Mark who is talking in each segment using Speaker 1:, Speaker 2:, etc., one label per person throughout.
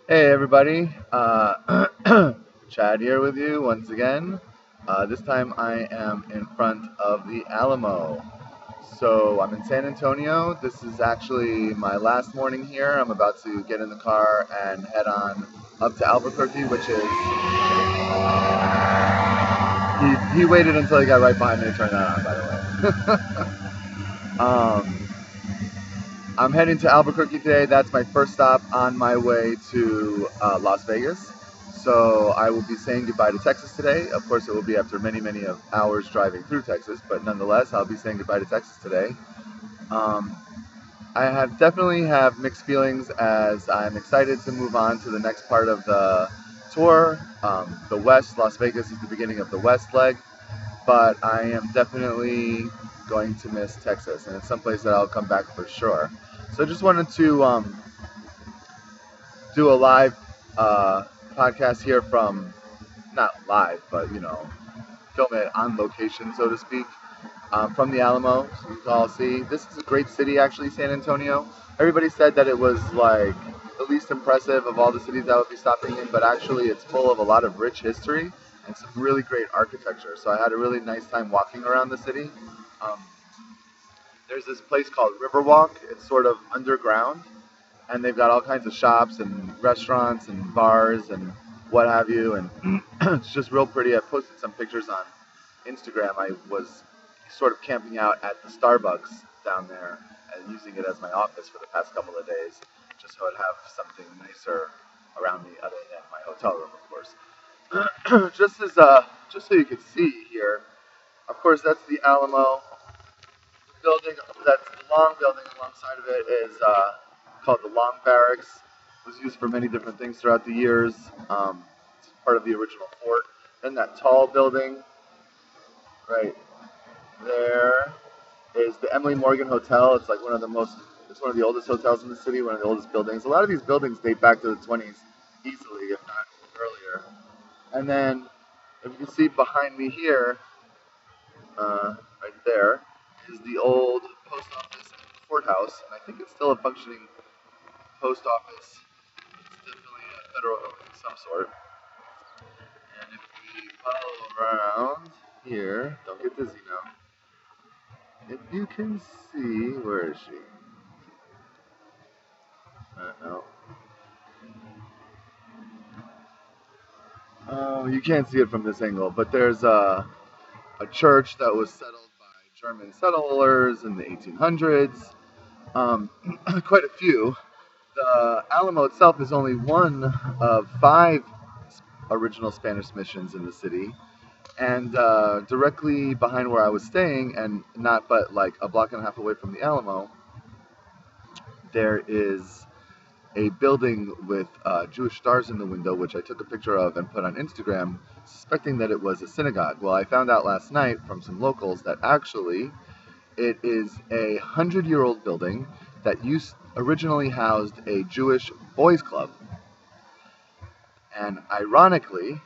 Speaker 1: Hey everybody, Chad here with you once again. This time I am in front of the Alamo. So I'm in San Antonio. This is actually my last morning here. I'm about to get in the car and head on up to Albuquerque, which is. He waited until he got right behind me to turn that on, by the way. I'm heading to Albuquerque today. That's my first stop on my way to Las Vegas. So I will be saying goodbye to Texas today. Of course, it will be after many, many hours driving through Texas, but nonetheless, I'll be saying goodbye to Texas today. Um, I have definitely have mixed feelings as I'm excited to move on to the next part of the tour. The West, Las Vegas is the beginning of the West leg, but I am definitely going to miss Texas, and it's someplace that I'll come back for sure. So I just wanted to do a live podcast here from, not live, but film it on location, so to speak, from the Alamo, so you can all see. This is a great city, actually, San Antonio. Everybody said that it was like the least impressive of all the cities I would be stopping in, but actually it's full of a lot of rich history and some really great architecture. So I had a really nice time walking around the city. Um, there's this place called Riverwalk. It's sort of underground, and they've got all kinds of shops and restaurants and bars and what have you, and it's just real pretty. I posted some pictures on Instagram. I was sort of camping out at the Starbucks down there and using it as my office for the past couple of days, just so I'd have something nicer around me other than my hotel room, of course. Just so you can see here, of course, that's the Alamo building. That's the long building alongside of it is called the Long Barracks. It was used for many different things throughout the years. It's part of the original fort. Then that tall building right there is the Emily Morgan Hotel. It's like it's one of the oldest hotels in the city, one of the oldest buildings. A lot of these buildings date back to the 20s easily, if not earlier. And then, if you can see behind me here, right there, is the old post office and courthouse, and I think it's still a functioning post office. It's definitely a federal of some sort. And if we follow around here, don't get dizzy now. If you can see, where is she? No. Oh, you can't see it from this angle, but there's a church that was settled by German settlers in the 1800s. Quite a few. The Alamo itself is only one of five original Spanish missions in the city, and directly behind where I was staying, and not but like a block and a half away from the Alamo, there is a building with Jewish stars in the window, which I took a picture of and put on Instagram, suspecting that it was a synagogue. Well, I found out last night from some locals that actually it is a 100-year-old building that originally housed a Jewish boys' club. And ironically,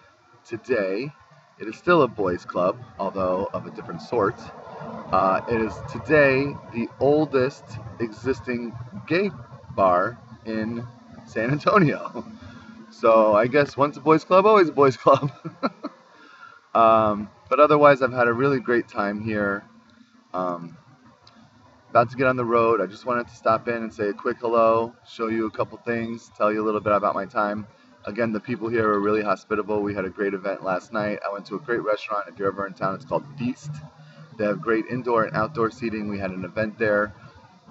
Speaker 1: today it is still a boys' club, although of a different sort. It is today the oldest existing gay bar in San Antonio. So I guess once a boys' club, always a boys' club. But otherwise, I've had a really great time here. Um, About to get on the road. I just wanted to stop in and say a quick hello, show you a couple things, tell you a little bit about my time. Again, the people here are really hospitable. We had a great event last night. I went to a great restaurant. If you're ever in town, it's called Feast. They have great indoor and outdoor seating. We had an event there.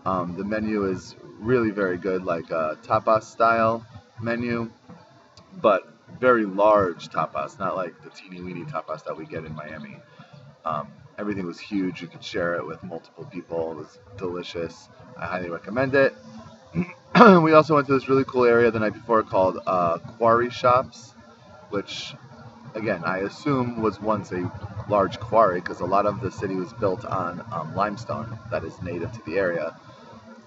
Speaker 1: The menu is really very good, like a tapas style menu, but very large tapas, not like the teeny weeny tapas that we get in Miami. Um, Everything was huge. You could share it with multiple people. It was delicious. I highly recommend it. We also went to this really cool area the night before called Quarry Shops, which, again, I assume was once a large quarry because a lot of the city was built on limestone that is native to the area.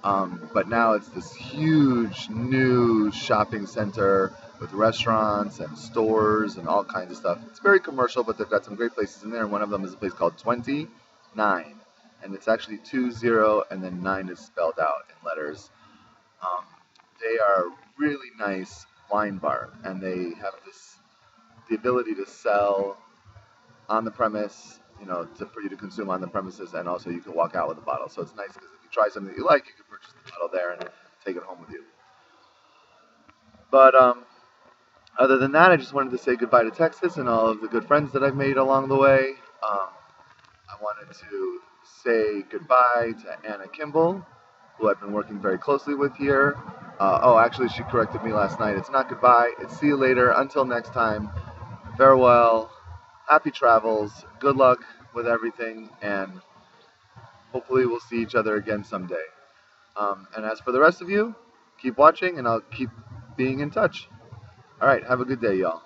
Speaker 1: But now it's this huge new shopping center with restaurants and stores and all kinds of stuff. It's very commercial, but they've got some great places in there. And one of them is a place called 29, and it's actually 20, and then 9 is spelled out in letters. Um, they are really nice wine bar, and they have the ability to sell on the premise, for you to consume on the premises, and also you can walk out with a bottle. So it's nice because if you try something that you like, you can purchase the bottle there and take it home with you. But other than that, I just wanted to say goodbye to Texas and all of the good friends that I've made along the way. I wanted to say goodbye to Anna Kimball, who I've been working very closely with here. Actually, she corrected me last night. It's not goodbye, it's see you later. Until next time, farewell, happy travels, good luck with everything, and hopefully we'll see each other again someday. And as for the rest of you, keep watching, and I'll keep being in touch. All right, have a good day, y'all.